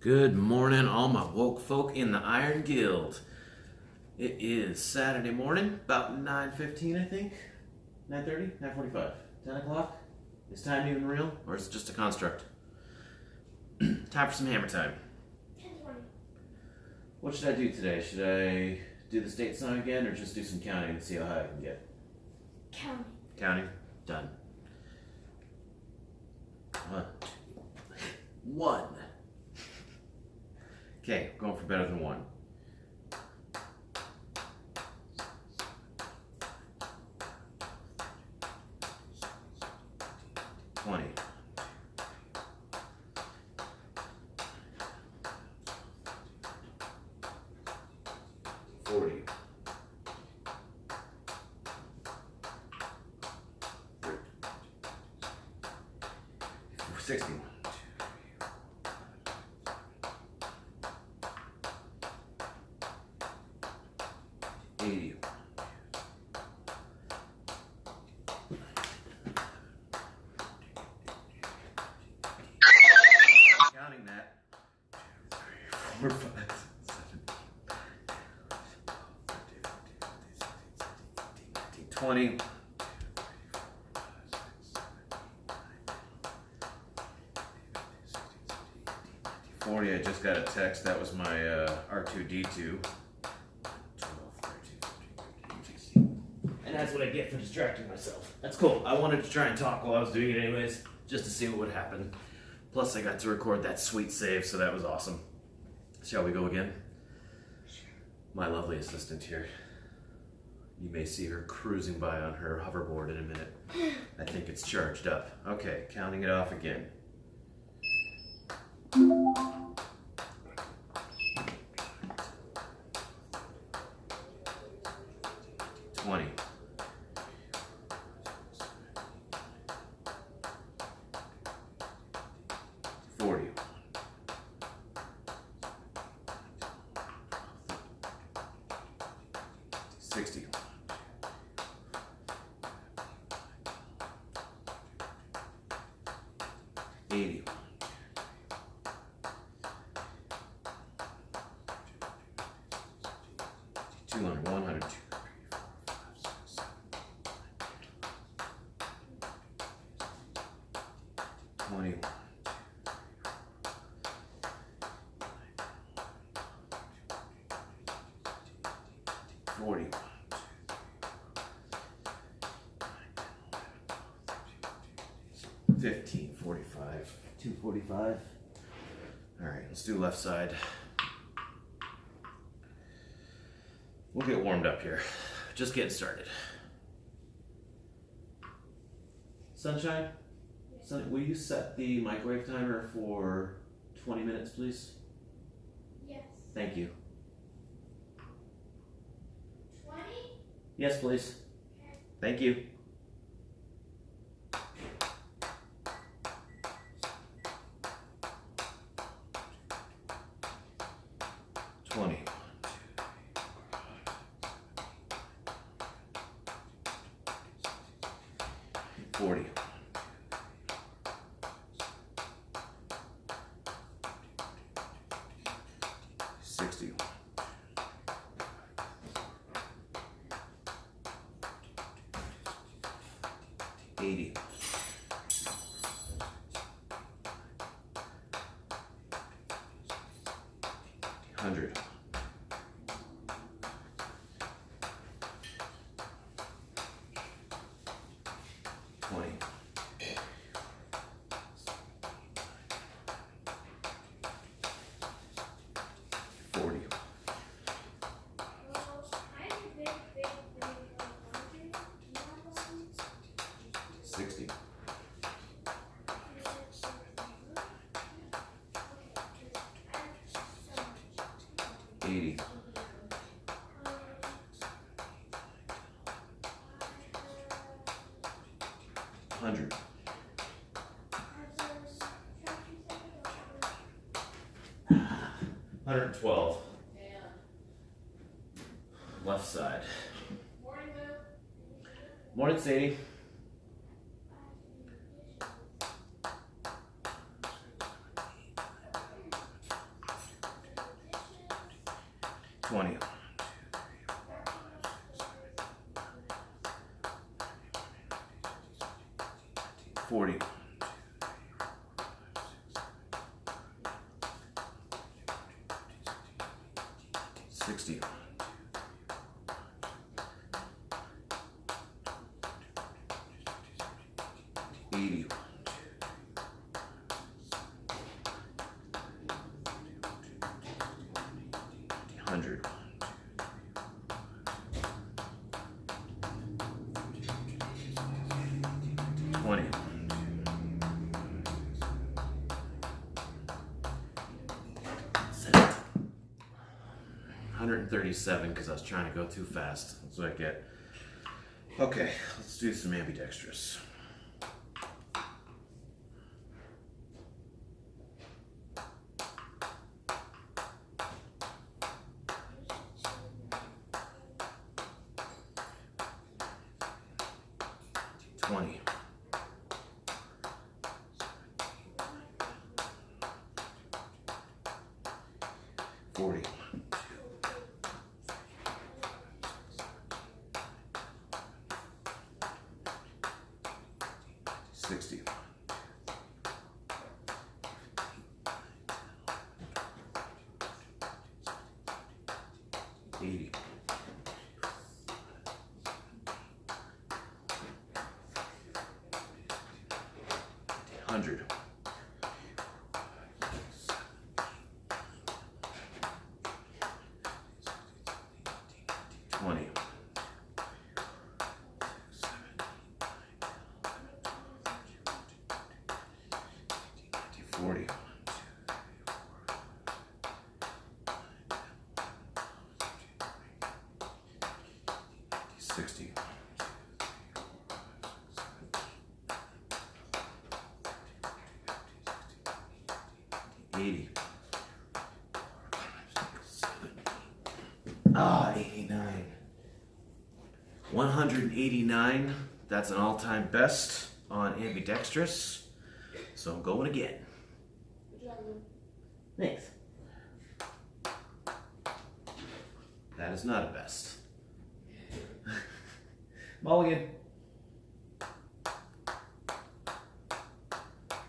Good morning, all my woke folk in the Iron Guild. It is Saturday morning, about 9:15, I think. 9:30, 9:45, 10 o'clock. Is time even real, or is it just a construct? Time for some hammer time. 10:20. What should I do today? Should I do the state song again, or just do some counting and see how high I can get? Counting. Counting? Done. 1, 2, 1. Okay, going for better than 1. 20. 40. 60. 80. 'Counting that. 4, 5, 7, 20. 40. I just got a text. That was my R2D2. 12, 13, 14, 15, 16. And that's what I get for distracting myself. That's cool. I wanted to try and talk while I was doing it anyways, just to see what would happen. Plus, I got to record that sweet save, so that was awesome. Shall we go again? My lovely assistant here. You may see her cruising by on her hoverboard in a minute. I think it's charged up. Okay, counting it off again. 20. 40. 60. 80. 200, 100, 21. 40. 15, 45, 245. All right, let's do left side. We'll get warmed up here. Just getting started. Sunshine, will you set the microwave timer for 20 minutes, please? Yes. Thank you. 20? Yes, please. Okay. Thank you. 20. 40. 60. 80. 100. 20. 40. Well, I have a big laundry. You have one? 60. 80. 100. 112. Left side. Morning, Lou. Morning, Sadie. 20. 40. 60. 80. 100. 20. 137 because I was trying to go too fast. That's what I get. Okay, let's do some ambidextrous. Twenty. 40. 60. 80. 100. 20. 40. 60. 80. 89. 189. That's an all-time best on ambidextrous. So I'm going again. Good job, man. Thanks. That is not a best. Mulligan. Is that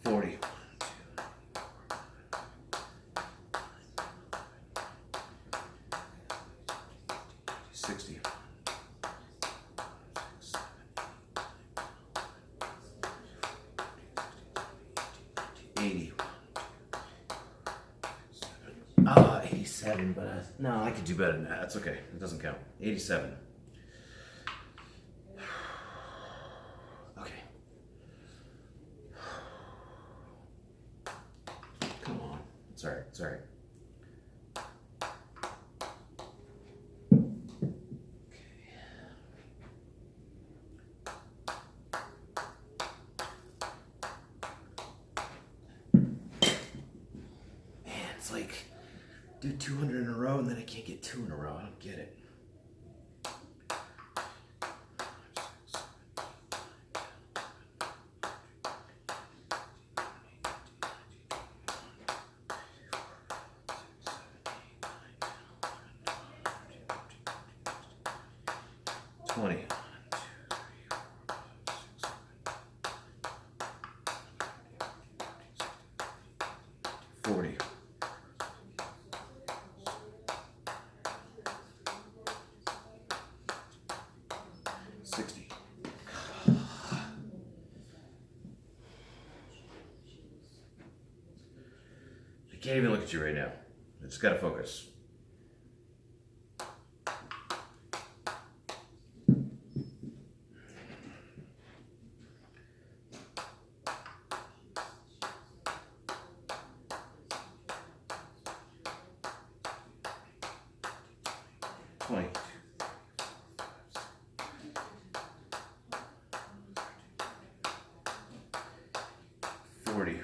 for 40. 60. 80. 87, but no, I could do better than that. That's okay. It doesn't count. 87. Okay. Come on. Sorry. It's like, do 200 in a row and then I can't get 2 in a row. I don't get it. $20. 40. 60. I can't even look at you right now. I just gotta focus. $20. 40.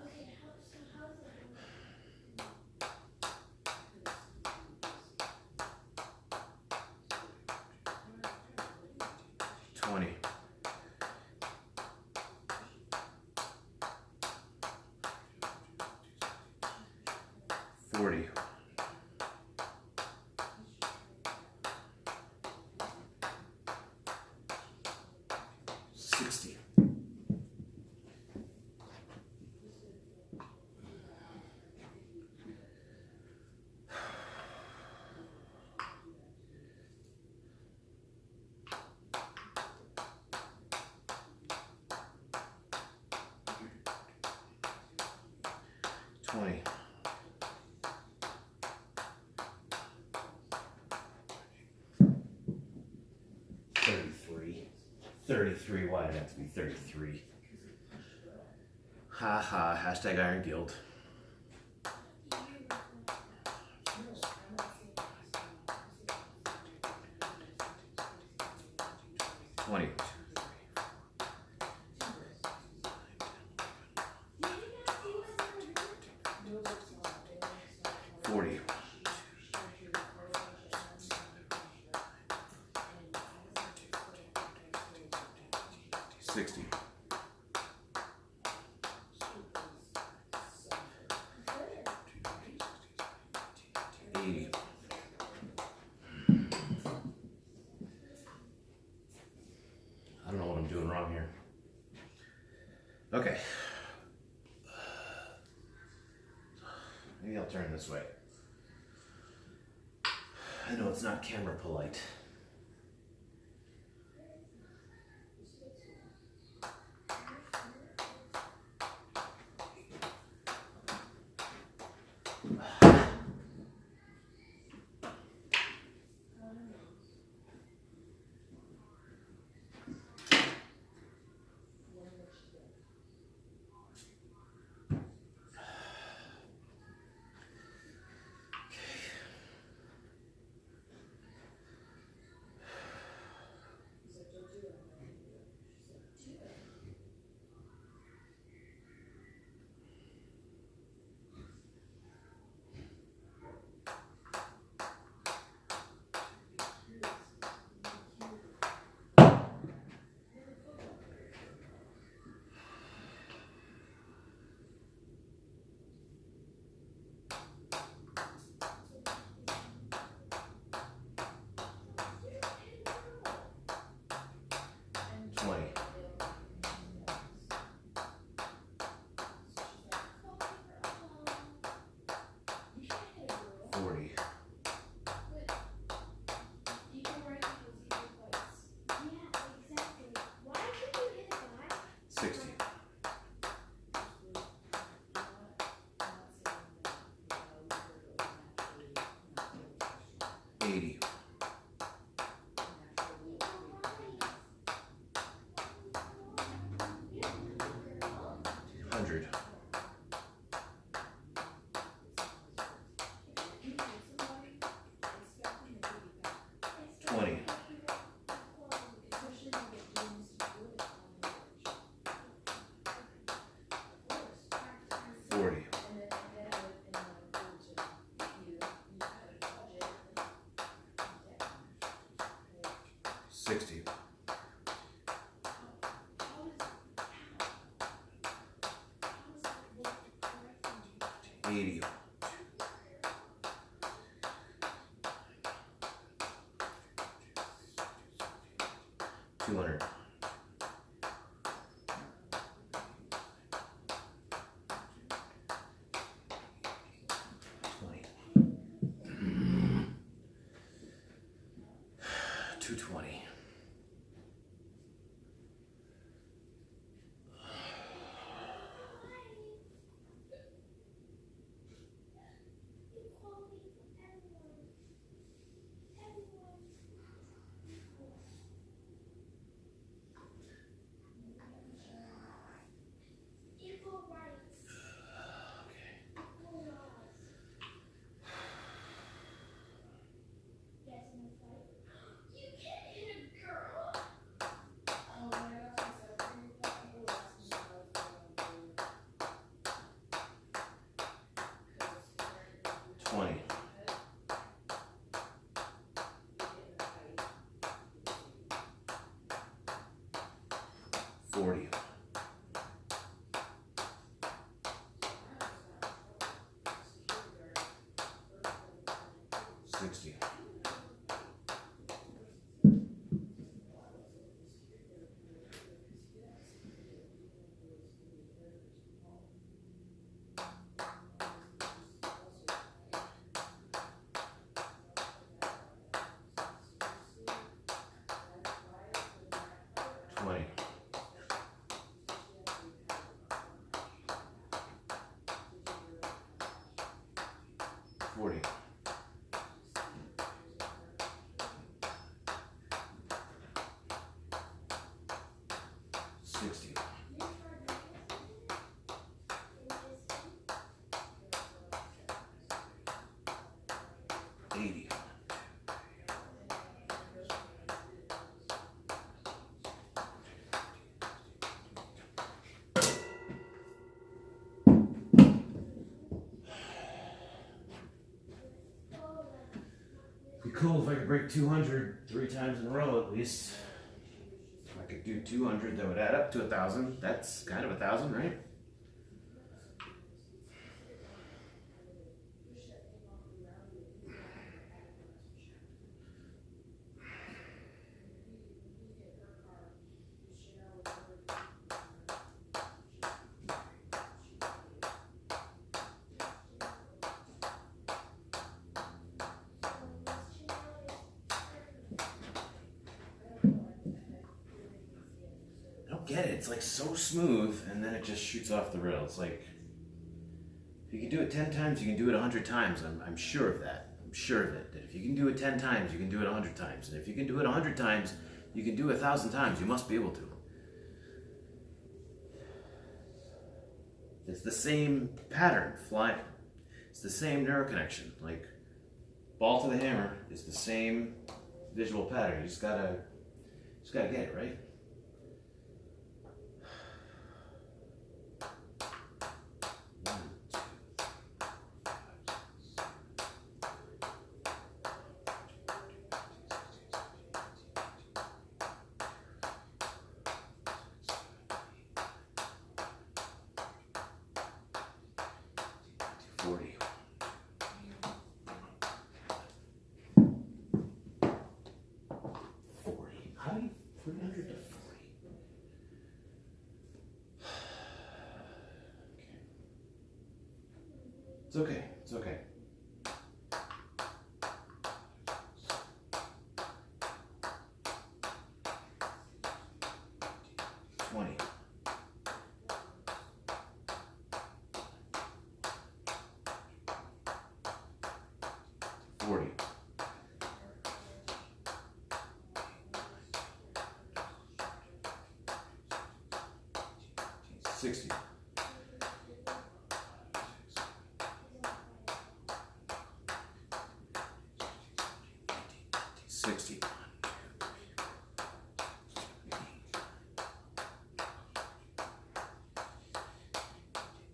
okay, how 40. 60. 20. 33. 33. Why did it have to be 33? Ha ha. Hashtag Iron Guild. 20. 40. 60. 80. I don't know what I'm doing wrong here. Okay. Maybe I'll turn this way. I know it's not camera polite. $80. 100. 20. 40. 60. 80. 200. 220. $20. 40. 50. 60. 20. 40. 60. 80. 'Be cool if I could break 200 3 times in a row at least. If I could do 200, that would add up to 1,000. That's kind of 1,000, right? I don't get it. It's like so smooth, and then it just shoots off the rails. Like, if you can do it 10 times, you can do it 100 times. I'm sure of that. I'm sure of it. That if you can do it 10 times, you can do it 100 times. And if you can do it 100 times, you can do it 1,000 times. You must be able to. It's the same pattern, fly. It's the same neural connection. Like, ball to the hammer is the same visual pattern. You just gotta get it, right? How do you 300 to 40? It's okay. It's okay. 20. 40. 60. 60.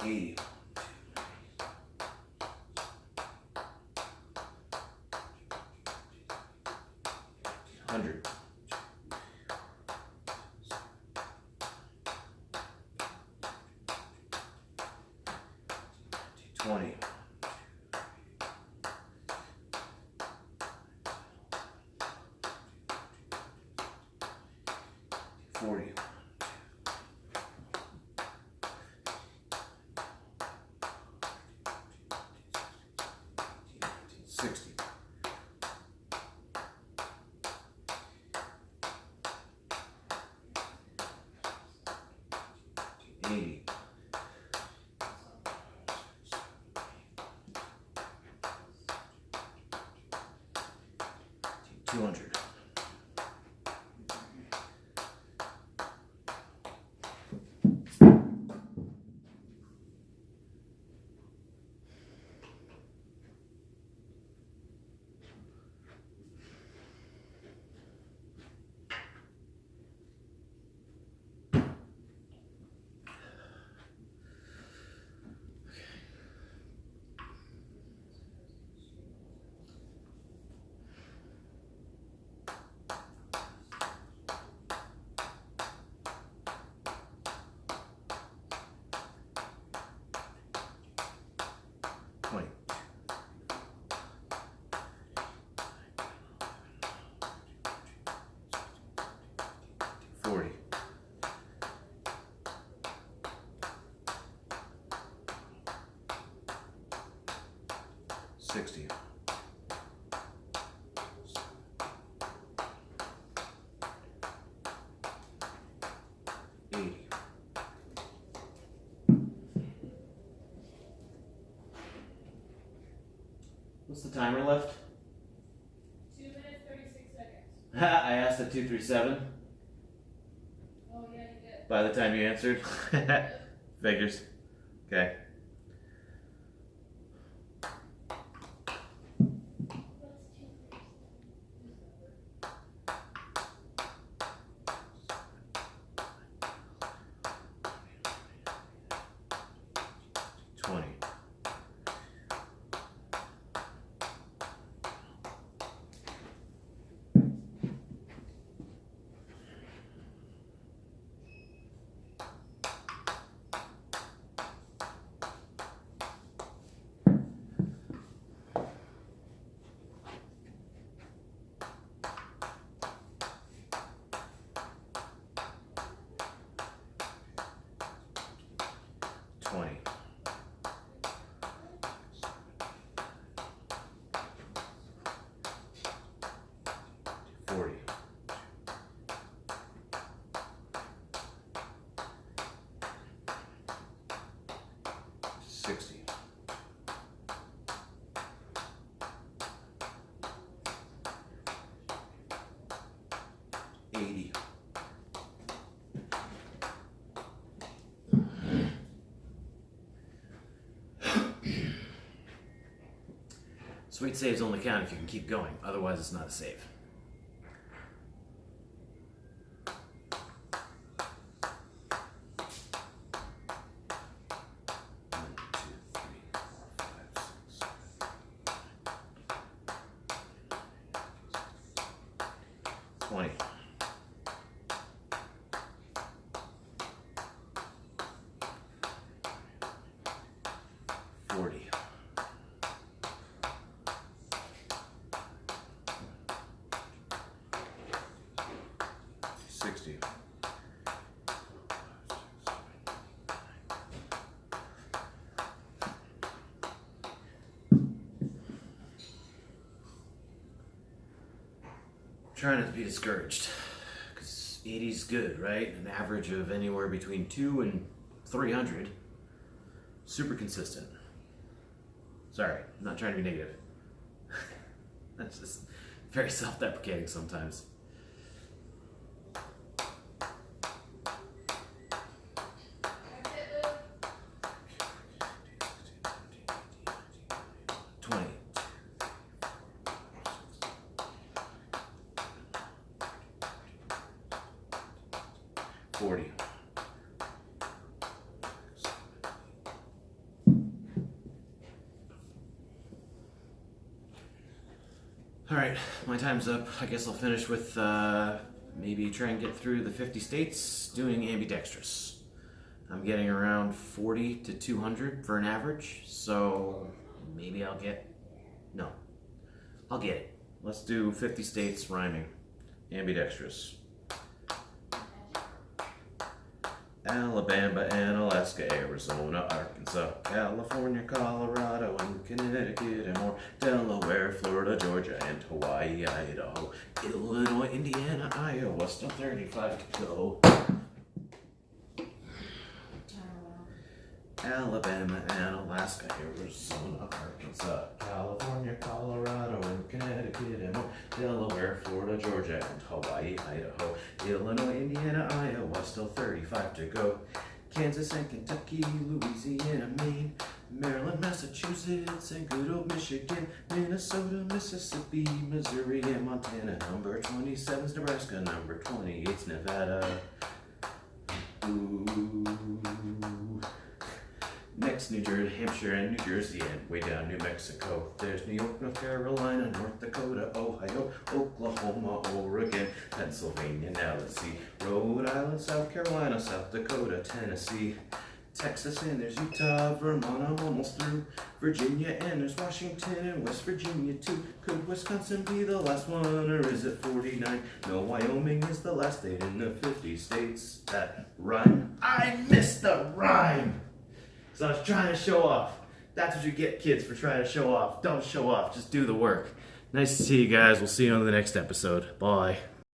80. 100. 20. 40. 60. 80. 200. 100. 60. 80. What's the timer left? 2 minutes, 36 seconds. I asked at 237 Oh, yeah, you did. by the time you answered. Figures. Okay. What's 237? 20. 20. 40. 60. 80. Sweet saves only count if you can keep going, otherwise it's not a save. One, two, three, four, five, six, 20. 40. 60. 'Trying not to be discouraged, because 80's good, right? An average of anywhere between 2 and 300. Super consistent. Sorry, I'm not trying to be negative. That's just very self-deprecating sometimes. That's it, Luke. 20. 40. Alright, my time's up. I guess I'll finish with maybe try and get through the 50 states doing ambidextrous. I'm getting around 40 to 200 for an average, so maybe I'll get. No, I'll get it. Let's do 50 states rhyming. Ambidextrous. Alabama and Alaska, Arizona, Arkansas, California, Colorado, and Connecticut, and more. Delaware, Florida, Georgia, and Hawaii, Idaho, Illinois, Indiana, Iowa, still 35 to go. Alabama and Alaska, Arizona, Arkansas, California, Colorado, and Connecticut, and more. Delaware, Florida, Georgia, and Hawaii, Idaho, Illinois, Indiana, Iowa, still 35 to go. Kansas and Kentucky, Louisiana, Maine, Maryland, Massachusetts, and good old Michigan, Minnesota, Mississippi, Missouri, and Montana. Number 27's Nebraska, number 28's Nevada. Ooh. Next, New Jersey, Hampshire, and New Jersey, and way down New Mexico. There's New York, North Carolina, North Dakota, Ohio, Oklahoma, Oregon, Pennsylvania, now let's see, Rhode Island, South Carolina, South Dakota, Tennessee, Texas, and there's Utah, Vermont, I'm almost through, Virginia, and there's Washington, and West Virginia too. Could Wisconsin be the last one, or is it 49? No, Wyoming is the last state in the 50 states that rhyme. I missed the rhyme! So I was trying to show off. That's what you get, kids, for trying to show off. Don't show off, just do the work. Nice to see you guys. We'll see you on the next episode. Bye.